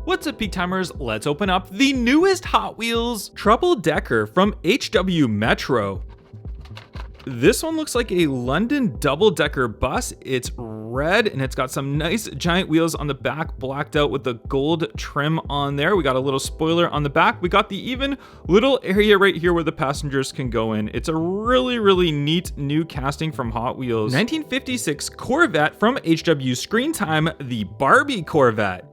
What's up, Peak Timers? Let's open up the newest Hot Wheels Trouble Decker from HW Metro. This one looks like a London double-decker bus. It's red and it's got some nice giant wheels on the back, blacked out with the gold trim on there. We got a little spoiler on the back. We got the even little area right here where the passengers can go in. It's a really neat new casting from Hot Wheels. 1956 Corvette from HW Screen Time, the Barbie Corvette.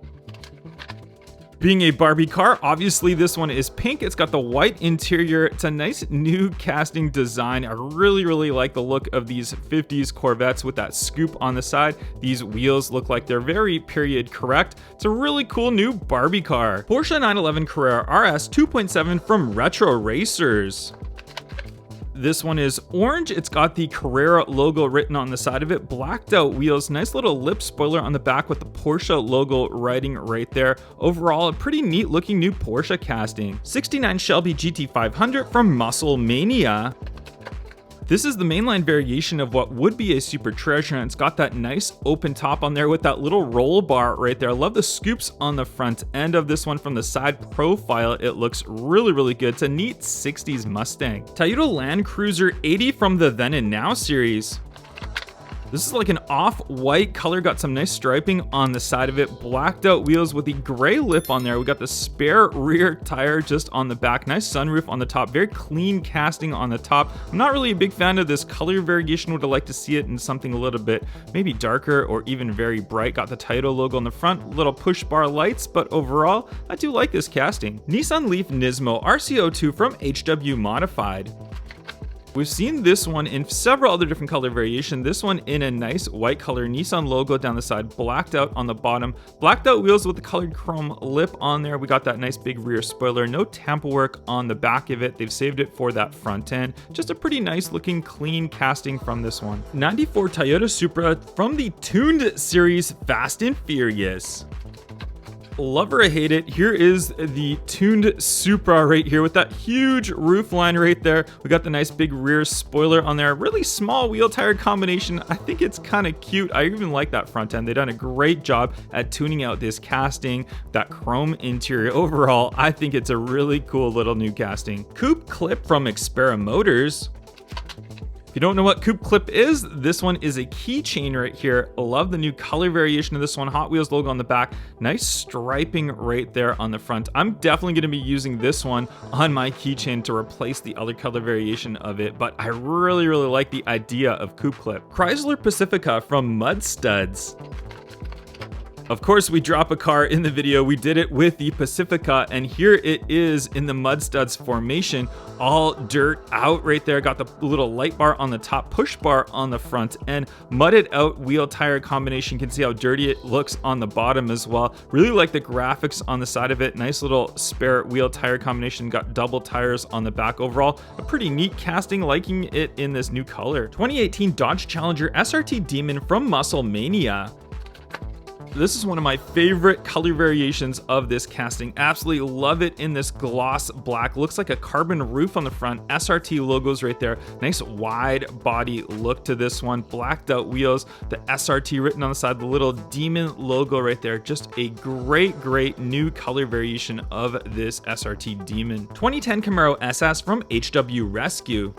Being a Barbie car, obviously this one is pink. It's got the white interior. It's a nice new casting design. I really like the look of these 50s Corvettes with that scoop on the side. These wheels look like they're very period correct. It's a really cool new Barbie car. Porsche 911 Carrera RS 2.7 from Retro Racers. This one is orange. It's got the Carrera logo written on the side of it, blacked out wheels, nice little lip spoiler on the back with the Porsche logo writing right there. Overall, a pretty neat looking new Porsche casting. 69 Shelby GT500 from Muscle Mania. This is the mainline variation of what would be a Super Treasure, and it's got that nice open top on there with that little roll bar right there. I love the scoops on the front end of this one. From the side profile, it looks really good. It's a neat 60s Mustang. Toyota Land Cruiser 80 from the Then and Now series. This is like an off-white color, got some nice striping on the side of it, blacked out wheels with the gray lip on there. We got the spare rear tire just on the back, nice sunroof on the top, very clean casting on the top. I'm not really a big fan of this color variation, would have liked to see it in something a little bit maybe darker or even very bright. Got the Toyota logo on the front, little push bar lights, but overall, I do like this casting. Nissan Leaf Nismo RC02 from HW Modified. We've seen this one in several other different color variations. This one in a nice white color, Nissan logo down the side, blacked out on the bottom, blacked out wheels with the colored chrome lip on there. We got that nice big rear spoiler, no tamper work on the back of it. They've saved it for that front end. Just a pretty nice looking clean casting from this one. 94 Toyota Supra from the tuned series Fast and Furious. Love or hate it, here is the tuned Supra right here with that huge roof line right there. We got the nice big rear spoiler on there, really small wheel tire combination. I think it's kind of cute. I even like that front end. They've done a great job at tuning out this casting, that chrome interior. Overall, I think it's a really cool little new casting. Coupe Clip from Xpera Motors. If you don't know what Coupe Clip is, this one is a keychain right here. I love the new color variation of this one. Hot Wheels logo on the back, nice striping right there on the front. I'm definitely going to be using this one on my keychain to replace the other color variation of it, but I really like the idea of Coupe Clip. Chrysler Pacifica from Mud Studs. Of course, we drop a car in the video. We did it with the Pacifica, and here it is in the Mud Studs formation, all dirt out right there. Got the little light bar on the top, push bar on the front end, mudded out wheel tire combination. You can see how dirty it looks on the bottom as well. Really like the graphics on the side of it. Nice little spare wheel tire combination. Got double tires on the back. Overall, a pretty neat casting, liking it in this new color. 2018 Dodge Challenger SRT Demon from Muscle Mania. This is one of my favorite color variations of this casting. Absolutely love it in this gloss black. Looks like a carbon roof on the front. SRT logos right there. Nice wide body look to this one. Blacked out wheels. The SRT written on the side. The little demon logo right there. Just a great new color variation of this SRT Demon. 2010 Camaro SS from HW Rescue.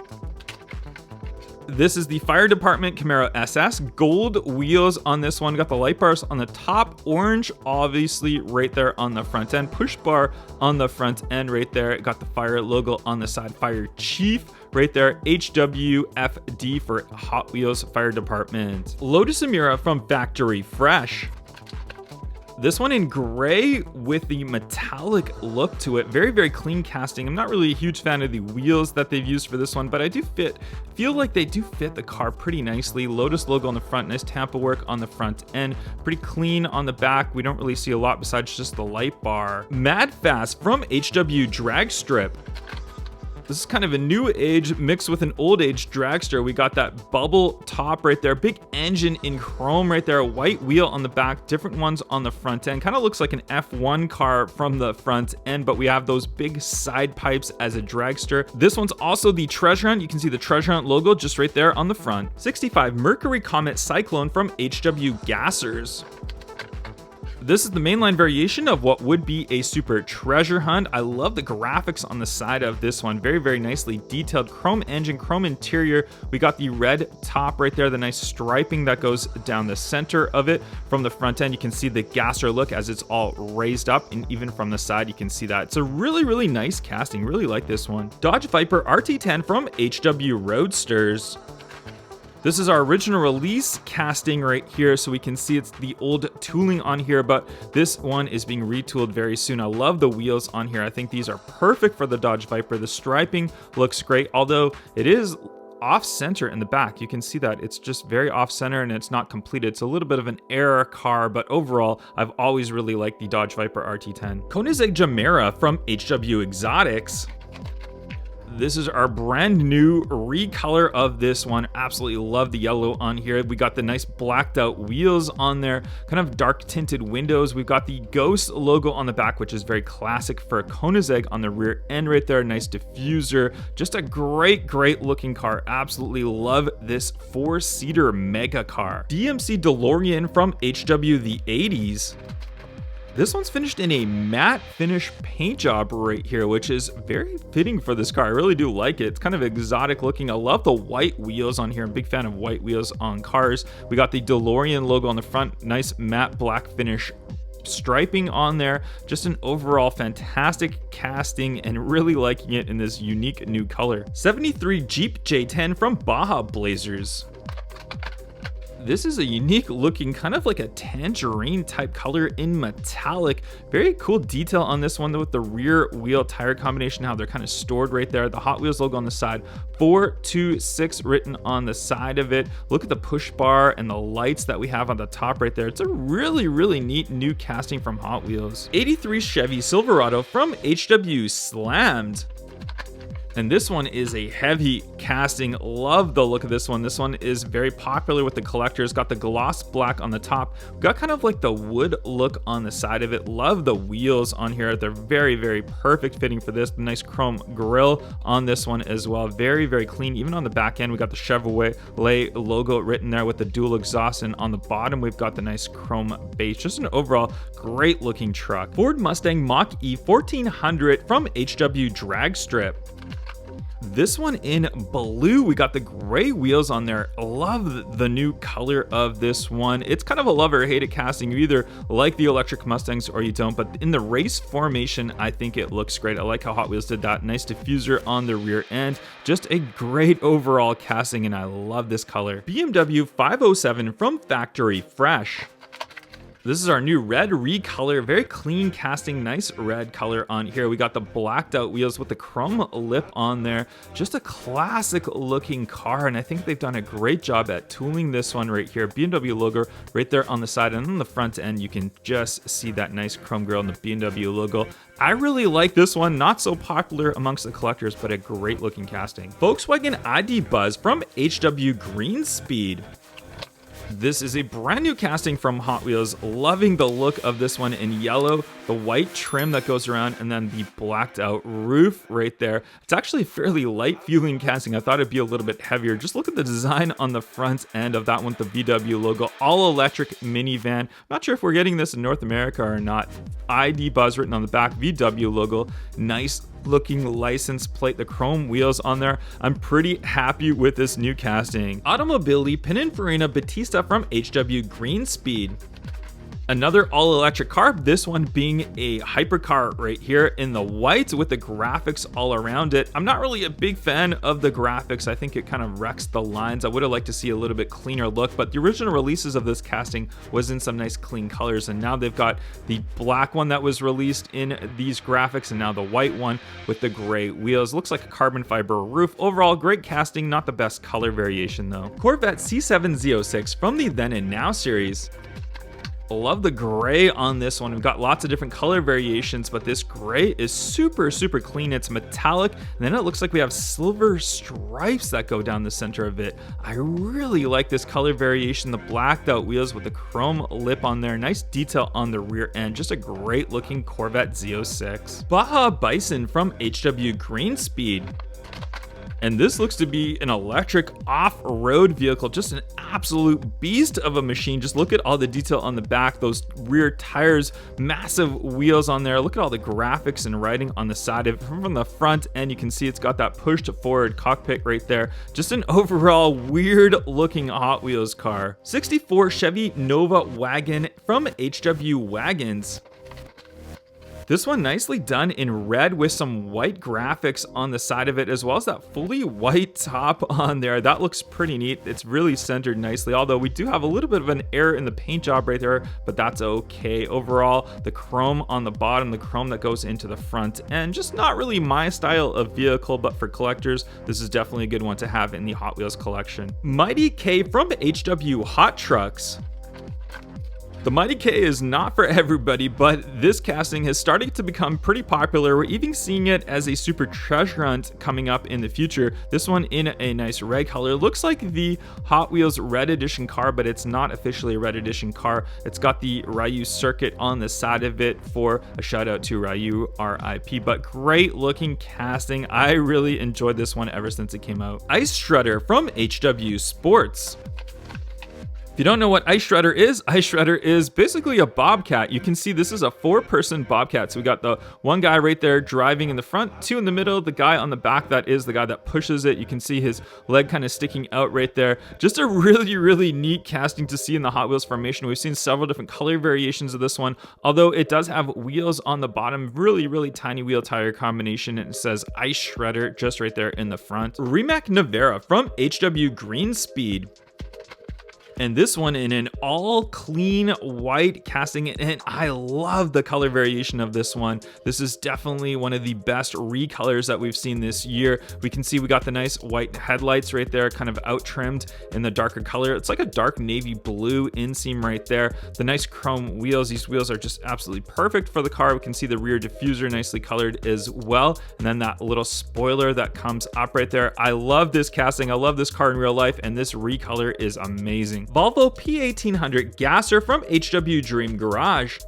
This is the fire department Camaro SS. Gold wheels on this one. Got the light bars on the top. Orange, obviously, right there on the front end. Push bar on the front end right there. Got the fire logo on the side. Fire Chief right there. HWFD for Hot Wheels Fire Department. Lotus Emira from Factory Fresh. This one in gray with the metallic look to it. Very clean casting. I'm not really a huge fan of the wheels that they've used for this one, but I do feel like they do fit the car pretty nicely. Lotus logo on the front, nice tamper work on the front end. Pretty clean on the back. We don't really see a lot besides just the light bar. Mad Fast from HW Drag Strip. This is kind of a new age mixed with an old age dragster. We got that bubble top right there, big engine in chrome right there, white wheel on the back, different ones on the front end. Kind of looks like an F1 car from the front end, but we have those big side pipes as a dragster. This one's also the Treasure Hunt. You can see the Treasure Hunt logo just right there on the front. 65 Mercury Comet Cyclone from HW Gassers. This is the mainline variation of what would be a super treasure hunt. I love the graphics on the side of this one. Very, very nicely detailed. Chrome engine, chrome interior. We got the red top right there, the nice striping that goes down the center of it. From the front end, you can see the gasser look as it's all raised up, and even from the side, you can see that. It's a really, really nice casting. Really like this one. Dodge Viper RT10 from HW Roadsters. This is our original release casting right here, so we can see it's the old tooling on here, but this one is being retooled very soon. I love the wheels on here. I think these are perfect for the Dodge Viper. The striping looks great, although it is off-center in the back. You can see that it's just very off-center and it's not completed. It's a little bit of an error car, but overall, I've always really liked the Dodge Viper RT10. Koenigsegg Gemera from HW Exotics. This is our brand new recolor of this one. Absolutely love the yellow on here. We got the nice blacked out wheels on there, kind of dark tinted windows. We've got the Ghost logo on the back, which is very classic for Koenigsegg on the rear end right there. Nice diffuser. Just a great, great looking car. Absolutely love this 4-seater mega car. DMC DeLorean from HW the 80s. This one's finished in a matte finish paint job right here, which is very fitting for this car. I really do like it. It's kind of exotic looking. I love the white wheels on here. I'm a big fan of white wheels on cars. We got the DeLorean logo on the front. Nice matte black finish striping on there. Just an overall fantastic casting and really liking it in this unique new color. 73 Jeep J10 from Baja Blazers. This is a unique looking, kind of like a tangerine type color in metallic. Very cool detail on this one though, with the rear wheel tire combination, how they're kind of stored right there. The Hot Wheels logo on the side, 426 written on the side of it. Look at the push bar and the lights that we have on the top right there. It's a really, really neat new casting from Hot Wheels. 83 Chevy Silverado from HW Slammed. And this one is a heavy casting. Love the look of this one. This one is very popular with the collectors. Got the gloss black on the top. Got kind of like the wood look on the side of it. Love the wheels on here. They're very, very perfect fitting for this. The nice chrome grille on this one as well. Very, very clean. Even on the back end, we got the Chevrolet logo written there with the dual exhaust. And on the bottom, we've got the nice chrome base. Just an overall great looking truck. Ford Mustang Mach-E 1400 from HW Drag Strip. This one in blue, we got the gray wheels on there. Love the new color of this one. It's kind of a love or hate it casting. You either like the electric Mustangs or you don't, but in the race formation, I think it looks great. I like how Hot Wheels did that. Nice diffuser on the rear end. Just a great overall casting, and I love this color. BMW 507 from Factory Fresh. This is our new red recolor, very clean casting, nice red color on here. We got the blacked out wheels with the chrome lip on there. Just a classic looking car, and I think they've done a great job at tooling this one right here. BMW logo right there on the side, and on the front end, you can just see that nice chrome grille and the BMW logo. I really like this one, not so popular amongst the collectors, but a great looking casting. Volkswagen ID Buzz from HW Greenspeed. This is a brand new casting from Hot Wheels. Loving the look of this one in yellow, the white trim that goes around, and then the blacked out roof right there. It's actually a fairly light feeling casting. I thought it'd be a little bit heavier. Just look at the design on the front end of that one with the VW logo. All electric minivan. Not sure if we're getting this in North America or not. ID Buzz written on the back, VW logo. Nice looking license plate, the chrome wheels on there. I'm pretty happy with this new casting. Automobili Pininfarina Battista from HW Greenspeed. Another all-electric car, this one being a hypercar right here in the white with the graphics all around it. I'm not really a big fan of the graphics. I think it kind of wrecks the lines. I would have liked to see a little bit cleaner look, but the original releases of this casting was in some nice clean colors, and now they've got the black one that was released in these graphics, and now the white one with the gray wheels. Looks like a carbon fiber roof. Overall, great casting, not the best color variation though. Corvette C7Z06 from the Then and Now series. Love the gray on this one. We've got lots of different color variations, but this gray is super, super clean. It's metallic, and then it looks like we have silver stripes that go down the center of it. I really like this color variation. The blacked out wheels with the chrome lip on there. Nice detail on the rear end. Just a great looking Corvette Z06. Baja Bison from HW Greenspeed. And this looks to be an electric off-road vehicle, just an absolute beast of a machine. Just look at all the detail on the back, those rear tires, massive wheels on there. Look at all the graphics and writing on the side of it. From the front end, you can see it's got that pushed forward cockpit right there. Just an overall weird looking Hot Wheels car. 64 Chevy Nova wagon from HW Wagons. This one nicely done in red with some white graphics on the side of it, as well as that fully white top on there. That looks pretty neat. It's really centered nicely, although we do have a little bit of an error in the paint job right there, but that's okay. Overall, the chrome on the bottom, the chrome that goes into the front, and just not really my style of vehicle, but for collectors, this is definitely a good one to have in the Hot Wheels collection. Mighty K from HW Hot Trucks. The Mighty K is not for everybody, but this casting has started to become pretty popular. We're even seeing it as a super treasure hunt coming up in the future. This one in a nice red color. Looks like the Hot Wheels Red Edition car, but it's not officially a Red Edition car. It's got the Ryu circuit on the side of it for a shout out to Ryu, RIP, but great looking casting. I really enjoyed this one ever since it came out. Ice Shredder from HW Sports. If you don't know what Ice Shredder is basically a bobcat. You can see this is a 4-person bobcat. So we got the one guy right there driving in the front, 2 in the middle, the guy on the back, that is the guy that pushes it. You can see his leg kind of sticking out right there. Just a really neat casting to see in the Hot Wheels formation. We've seen several different color variations of this one, although it does have wheels on the bottom, really tiny wheel tire combination, and it says Ice Shredder just right there in the front. Rimac Navara from HW Greenspeed. And this one in an all clean white casting, and I love the color variation of this one. This is definitely one of the best recolors that we've seen this year. We can see we got the nice white headlights right there, kind of out trimmed in the darker color. It's like a dark navy blue inseam right there. The nice chrome wheels. These wheels are just absolutely perfect for the car. We can see the rear diffuser nicely colored as well. And then that little spoiler that comes up right there. I love this casting. I love this car in real life, and this recolor is amazing. Volvo P1800 Gasser from HW Dream Garage.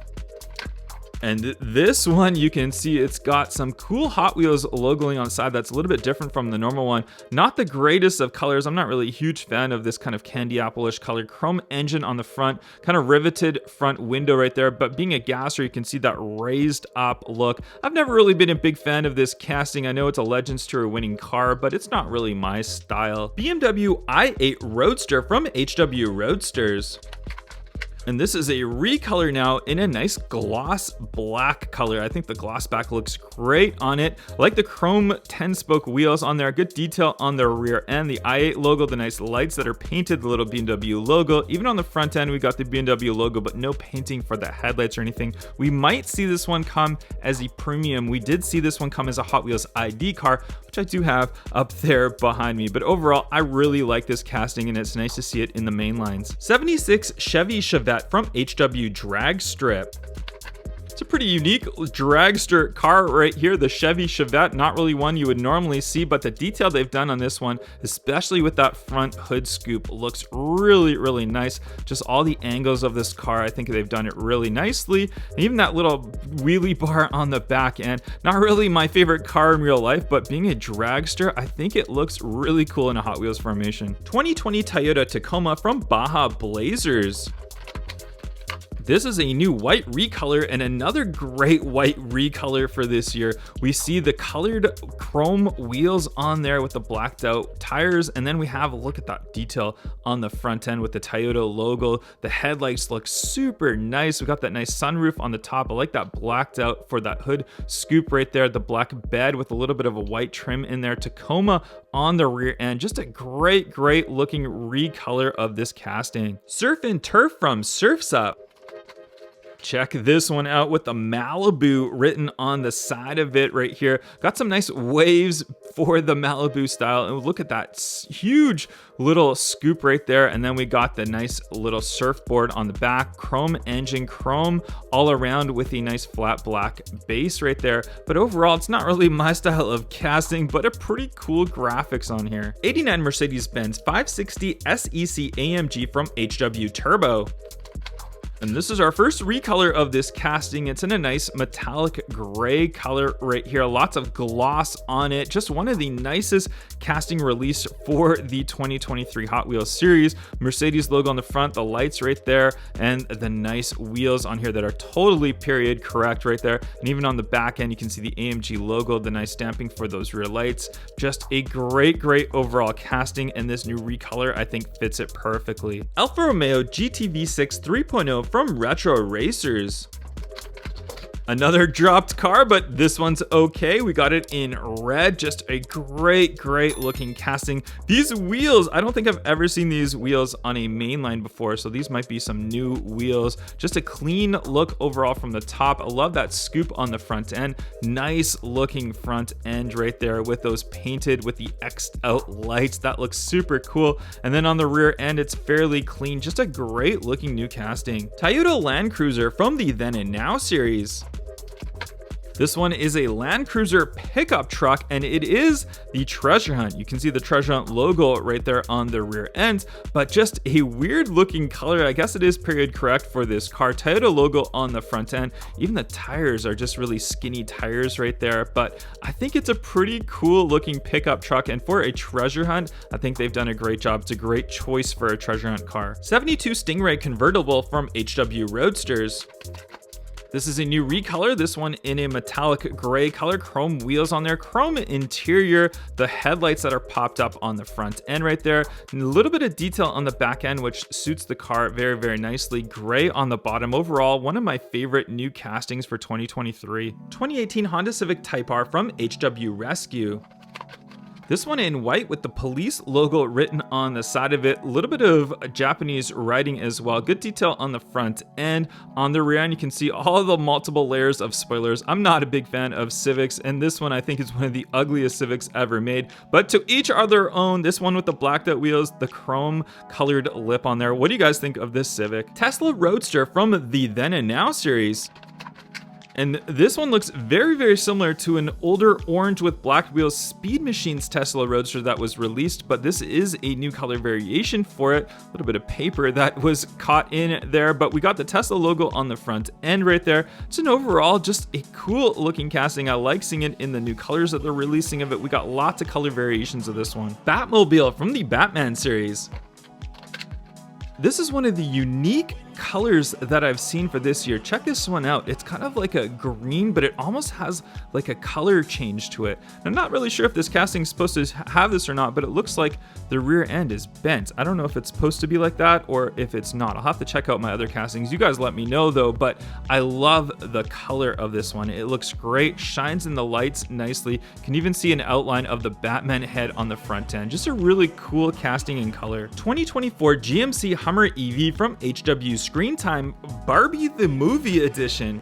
And this one, you can see it's got some cool Hot Wheels logoing on the side that's a little bit different from the normal one. Not the greatest of colors. I'm not really a huge fan of this kind of candy apple-ish color. Chrome engine on the front, kind of riveted front window right there. But being a Gasser, you can see that raised up look. I've never really been a big fan of this casting. I know it's a Legends Tour winning car, but it's not really my style. BMW i8 Roadster from HW Roadsters. And this is a recolor now in a nice gloss black color. I think the gloss back looks great on it. I like the chrome 10-spoke wheels on there. Good detail on the rear end. The i8 logo, the nice lights that are painted, the little BMW logo. Even on the front end, we got the BMW logo, but no painting for the headlights or anything. We might see this one come as a premium. We did see this one come as a Hot Wheels ID car, which I do have up there behind me. But overall, I really like this casting, and it's nice to see it in the main lines. 76 Chevy Chevette from HW Drag Strip. It's a pretty unique dragster car right here, the Chevy Chevette. Not really one you would normally see, but the detail they've done on this one, especially with that front hood scoop, looks really nice. Just all the angles of this car, I think they've done it really nicely. And even that little wheelie bar on the back end, not really my favorite car in real life, but being a dragster, I think it looks really cool in a Hot Wheels formation. 2020 Toyota Tacoma from Baja Blazers. This is a new white recolor and another great white recolor for this year. We see the colored chrome wheels on there with the blacked out tires, and then we have a look at that detail on the front end with the Toyota logo. The headlights look super nice. We got that nice sunroof on the top. I like that blacked out for that hood scoop right there. The black bed with a little bit of a white trim in there. Tacoma on the rear end. Just a great looking recolor of this casting. Surf and Turf from Surf's Up. Check this one out with the Malibu written on the side of it right here. Got some nice waves for the Malibu style. And look at that huge little scoop right there. And then we got the nice little surfboard on the back. Chrome engine, chrome all around with a nice flat black base right there. But overall, it's not really my style of casting, but a pretty cool graphics on here. 89 Mercedes-Benz 560 SEC AMG from HW Turbo. And this is our first recolor of this casting. It's in a nice metallic gray color right here. Lots of gloss on it. Just one of the nicest casting released for the 2023 Hot Wheels series. Mercedes logo on the front, the lights right there, and the nice wheels on here that are totally period correct right there. And even on the back end, you can see the AMG logo, the nice stamping for those rear lights. Just a great overall casting, and this new recolor I think fits it perfectly. Alfa Romeo GT-V6 3.0 from Retro Racers. Another dropped car, but this one's okay. We got it in red. Just a great looking casting. These wheels, I don't think I've ever seen these wheels on a mainline before, so these might be some new wheels. Just a clean look overall from the top. I love that scoop on the front end. Nice looking front end right there with those painted with the X'd out lights. That looks super cool. And then on the rear end, it's fairly clean. Just a great looking new casting. Toyota Land Cruiser from the Then and Now series. This one is a Land Cruiser pickup truck, and it is the Treasure Hunt. You can see the Treasure Hunt logo right there on the rear end, but just a weird looking color. I guess it is period correct for this car. Toyota logo on the front end. Even the tires are just really skinny tires right there, but I think it's a pretty cool looking pickup truck, and for a Treasure Hunt, I think they've done a great job. It's a great choice for a Treasure Hunt car. 72 Stingray convertible from HW Roadsters. This is a new recolor, this one in a metallic gray color, chrome wheels on there, chrome interior, the headlights that are popped up on the front end right there, and a little bit of detail on the back end, which suits the car very nicely. Gray on the bottom. Overall, one of my favorite new castings for 2023. 2018 Honda Civic Type R from HW Rescue. This one in white with the police logo written on the side of it. A little bit of Japanese writing as well. Good detail on the front end. On the rear end, you can see all the multiple layers of spoilers. I'm not a big fan of Civics, and this one I think is one of the ugliest Civics ever made. But to each are their own. This one with the blacked out wheels, the chrome colored lip on there. What do you guys think of this Civic? Tesla Roadster from the Then and Now series. And this one looks very similar to an older orange with black wheels Speed Machine's Tesla Roadster that was released, but this is a new color variation for it. A little bit of paper that was caught in there, but we got the Tesla logo on the front end right there. It's an overall just a cool looking casting. I like seeing it in the new colors that they're releasing of it. We got lots of color variations of this one. Batmobile from the Batman series. This is one of the unique colors that I've seen for this year. Check this one out. It's kind of like a green, but it almost has like a color change to it. I'm not really sure if this casting is supposed to have this or not, but it looks like the rear end is bent. I don't know if it's supposed to be like that or if it's not. I'll have to check out my other castings. You guys let me know though, but I love the color of this one. It looks great, shines in the lights nicely. Can even see an outline of the Batman head on the front end. Just a really cool casting in color. 2024 GMC Hummer EV from HW Screen Time Barbie the Movie Edition.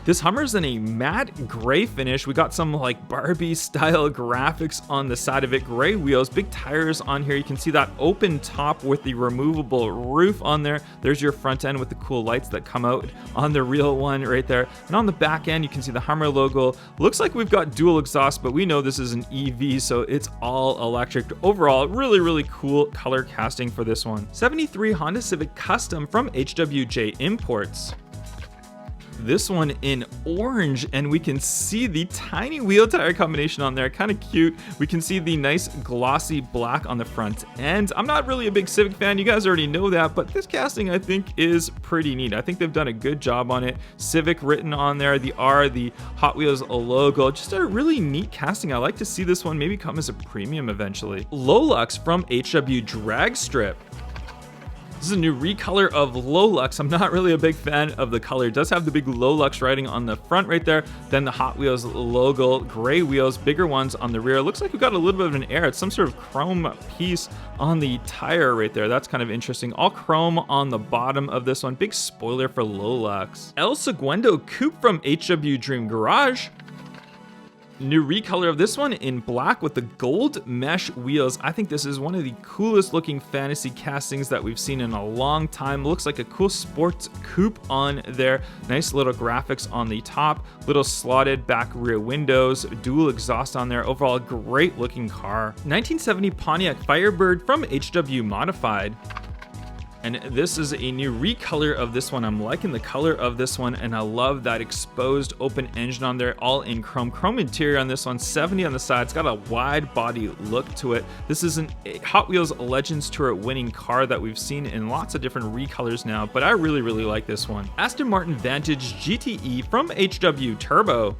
This Hummer's in a matte gray finish. We got some like Barbie style graphics on the side of it. Gray wheels, big tires on here. You can see that open top with the removable roof on there. There's your front end with the cool lights that come out on the real one right there. And on the back end, you can see the Hummer logo. Looks like we've got dual exhaust, but we know this is an EV, so it's all electric. Overall, really cool color casting for this one. 73 Honda Civic Custom from HWJ Imports. This one in orange, and we can see the tiny wheel tire combination on there, kind of cute. We can see the nice glossy black on the front end. I'm not really a big Civic fan, you guys already know that, but this casting I think is pretty neat. I think they've done a good job on it. Civic written on there, the R, the Hot Wheels logo, just a really neat casting. I like to see this one maybe come as a premium eventually. Lolux from HW Drag Strip. This is a new recolor of Lolux. I'm not really a big fan of the color. It does have the big Lolux writing on the front right there. Then the Hot Wheels logo, gray wheels, bigger ones on the rear. It looks like we got a little bit of an air. It's some sort of chrome piece on the tire right there. That's kind of interesting. All chrome on the bottom of this one. Big spoiler for Lolux. El Segundo Coupe from HW Dream Garage. New recolor of this one in black with the gold mesh wheels. I think this is one of the coolest looking fantasy castings that we've seen in a long time. Looks like a cool sports coupe on there. Nice little graphics on the top, little slotted back rear windows, dual exhaust on there. Overall, great looking car. 1970 Pontiac Firebird from HW Modified. And this is a new recolor of this one. I'm liking the color of this one, and I love that exposed open engine on there, all in chrome. Chrome interior on this one, 70 on the side. It's got a wide body look to it. This is a Hot Wheels Legends Tour winning car that we've seen in lots of different recolors now, but I really like this one. Aston Martin Vantage GTE from HW Turbo.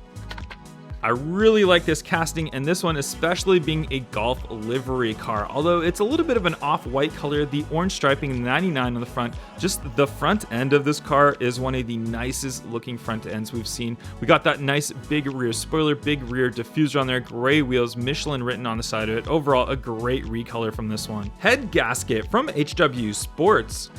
I really like this casting, and this one especially being a golf livery car. Although it's a little bit of an off-white color, the orange striping 99 on the front. Just the front end of this car is one of the nicest looking front ends we've seen. We got that nice big rear spoiler, big rear diffuser on there, gray wheels, Michelin written on the side of it. Overall, a great recolor from this one. Head gasket from HW Sports.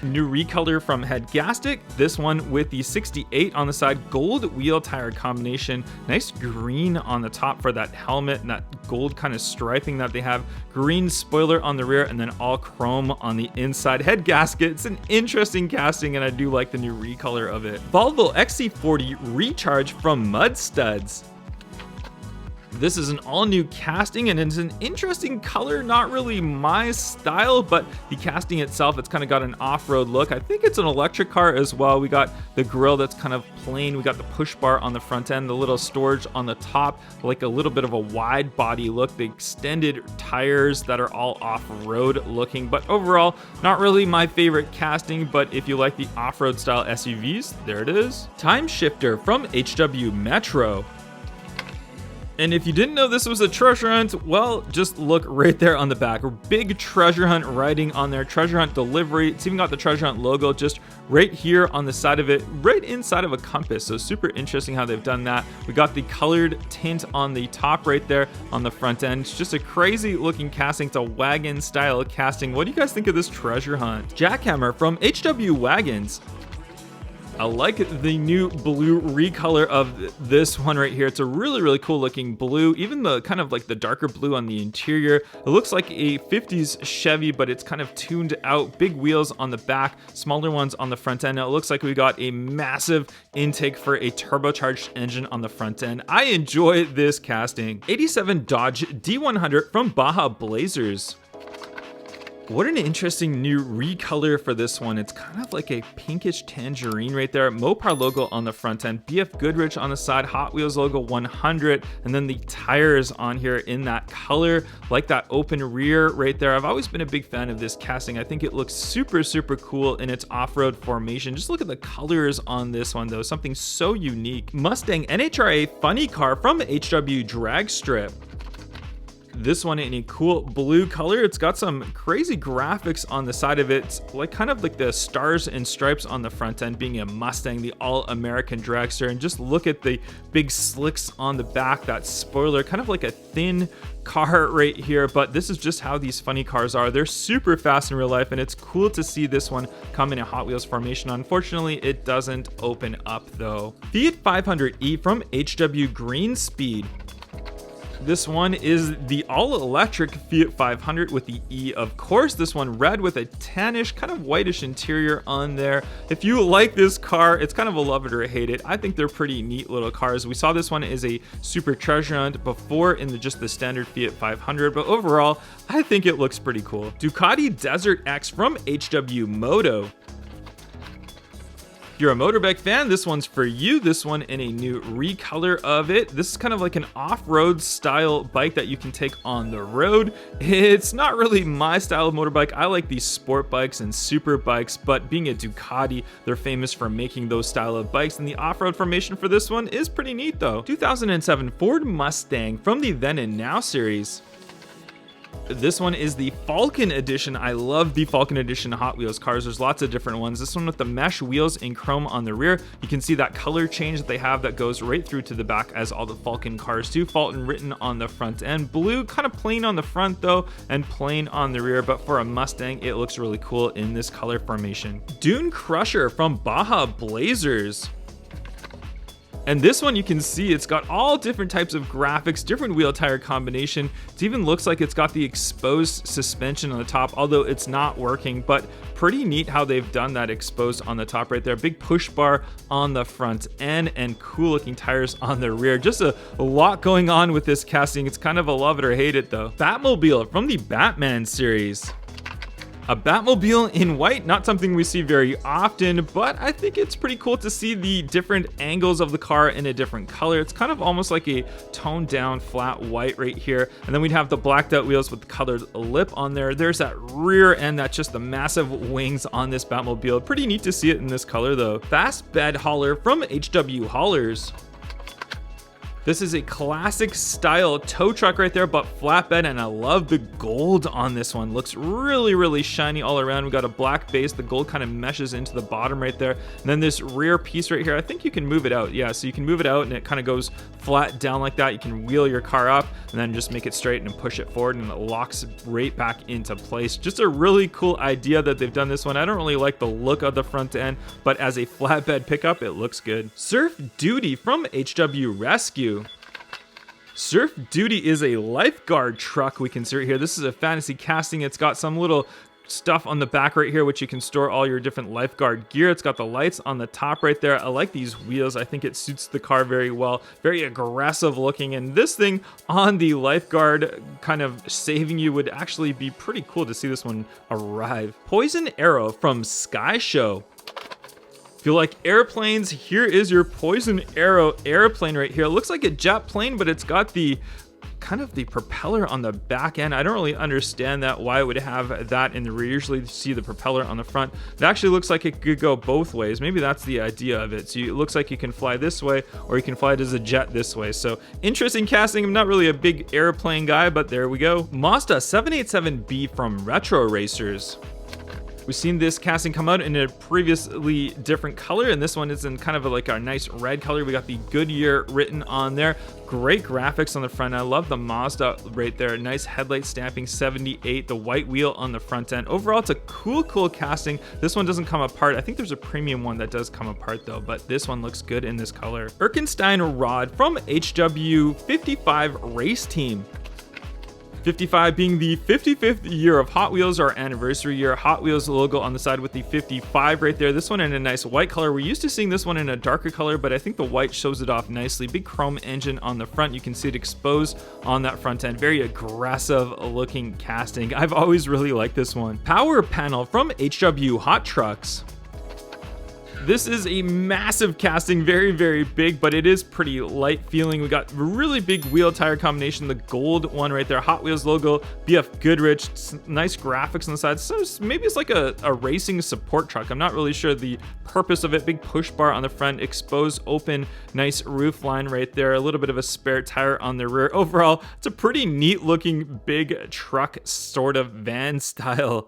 New recolor from head gasket, this one with the 68 on the side, gold wheel tire combination, nice green on the top for that helmet and that gold kind of striping that they have, green spoiler on the rear, and then all chrome on the inside. Head gasket, it's an interesting casting, and I do like the new recolor of it. Volvo XC40 Recharge from Mud Studs. This is an all-new casting, and it's an interesting color, not really my style, but the casting itself, it's kind of got an off-road look. I think it's an electric car as well. We got the grille that's kind of plain. We got the push bar on the front end, the little storage on the top, like a little bit of a wide body look, the extended tires that are all off-road looking, but overall, not really my favorite casting, but if you like the off-road style SUVs, there it is. Time Shifter from HW Metro. And if you didn't know this was a treasure hunt, well, just look right there on the back. Big treasure hunt writing on there, treasure hunt delivery. It's even got the treasure hunt logo just right here on the side of it, right inside of a compass. So super interesting how they've done that. We got the colored tint on the top right there on the front end. It's just a crazy looking casting. It's a wagon style casting. What do you guys think of this treasure hunt? Jackhammer from HW Wagons. I like the new blue recolor of this one right here. It's a really cool looking blue, even the kind of like the darker blue on the interior. It looks like a 50s Chevy, but it's kind of tuned out. Big wheels on the back, smaller ones on the front end. Now it looks like we got a massive intake for a turbocharged engine on the front end. I enjoy this casting. 87 Dodge D100 from Baja Blazers. What an interesting new recolor for this one. It's kind of like a pinkish tangerine right there. Mopar logo on the front end, BF Goodrich on the side, Hot Wheels logo 100, and then the tires on here in that color, like that open rear right there. I've always been a big fan of this casting. I think it looks super cool in its off-road formation. Just look at the colors on this one though, something so unique. Mustang NHRA funny car from HW Drag Strip. This one in a cool blue color. It's got some crazy graphics on the side of it. It's like kind of like the stars and stripes on the front end being a Mustang, the all-American dragster. And just look at the big slicks on the back, that spoiler, kind of like a thin car right here. But this is just how these funny cars are. They're super fast in real life, and it's cool to see this one come in a Hot Wheels formation. Unfortunately, it doesn't open up though. Fiat 500e from HW Green Speed. This one is the all-electric Fiat 500 with the E, of course. This one red with a tannish, kind of whitish interior on there. If you like this car, it's kind of a love it or hate it. I think they're pretty neat little cars. We saw this one as a super treasure hunt before in just the standard Fiat 500, but overall, I think it looks pretty cool. Ducati Desert X from HW Moto. If you're a motorbike fan, this one's for you. This one in a new recolor of it. This is kind of like an off-road style bike that you can take on the road. It's not really my style of motorbike. I like these sport bikes and super bikes, but being a Ducati, they're famous for making those style of bikes, and the off-road formation for this one is pretty neat though. 2007 Ford Mustang from the Then and Now series. This one is the Falcon Edition. I love the Falcon Edition Hot Wheels cars. There's lots of different ones. This one with the mesh wheels in chrome on the rear. You can see that color change that they have that goes right through to the back as all the Falcon cars do. Fulton written on the front end. Blue, kind of plain on the front though, and plain on the rear, but for a Mustang, it looks really cool in this color formation. Dune Crusher from Baja Blazers. And this one you can see it's got all different types of graphics, different wheel tire combination. It even looks like it's got the exposed suspension on the top, although it's not working, but pretty neat how they've done that exposed on the top right there. Big push bar on the front end and cool looking tires on the rear. Just a lot going on with this casting. It's kind of a love it or hate it though. Batmobile from the Batman series. A Batmobile in white, not something we see very often, but I think it's pretty cool to see the different angles of the car in a different color. It's kind of almost like a toned down flat white right here. And then we'd have the blacked out wheels with the colored lip on there. There's that rear end, that's just the massive wings on this Batmobile. Pretty neat to see it in this color though. Fast bed hauler from HW Haulers. This is a classic style tow truck right there, but flatbed, and I love the gold on this one. Looks really, really shiny all around. We got a black base. The gold kind of meshes into the bottom right there. And then this rear piece right here, I think you can move it out. Yeah, so you can move it out and it kind of goes flat down like that. You can wheel your car up and then just make it straight and push it forward, and it locks right back into place. Just a really cool idea that they've done this one. I don't really like the look of the front end, but as a flatbed pickup, it looks good. Surf Duty from HW Rescue. Surf Duty is a lifeguard truck we can see right here. This is a fantasy casting. It's got some little stuff on the back right here, which you can store all your different lifeguard gear. It's got the lights on the top right there. I like these wheels. I think it suits the car very well. Very aggressive looking. And this thing on the lifeguard kind of saving you would actually be pretty cool to see this one arrive. Poison Arrow from Sky Show. If you like airplanes, here is your Poison Arrow airplane right here. It looks like a jet plane, but it's got the kind of the propeller on the back end. I don't really understand that, why it would have that in the rear. Usually you see the propeller on the front. It actually looks like it could go both ways. Maybe that's the idea of it. So it looks like you can fly this way, or you can fly it as a jet this way. So interesting casting. I'm not really a big airplane guy, but there we go. Mazda 787B from Retro Racers. We've seen this casting come out in a previously different color, and this one is in kind of like a nice red color. We got the Goodyear written on there. Great graphics on the front. I love the Mazda right there. Nice headlight stamping, 78. The white wheel on the front end. Overall, it's a cool casting. This one doesn't come apart. I think there's a premium one that does come apart though, but this one looks good in this color. Erkenstein rod from HW 55 Race Team. 55 being the 55th year of Hot Wheels, our anniversary year. Hot Wheels logo on the side with the 55 right there. This one in a nice white color. We're used to seeing this one in a darker color, but I think the white shows it off nicely. Big chrome engine on the front. You can see it exposed on that front end. Very aggressive looking casting. I've always really liked this one. Power panel from HW Hot Trucks. This is a massive casting, very big, but it is pretty light feeling. We got really big wheel tire combination, the gold one right there, Hot Wheels logo, BF Goodrich, nice graphics on the side. So maybe it's like a racing support truck. I'm not really sure the purpose of it. Big push bar on the front, exposed, open, nice roof line right there, a little bit of a spare tire on the rear. Overall, it's a pretty neat looking big truck, sort of van style.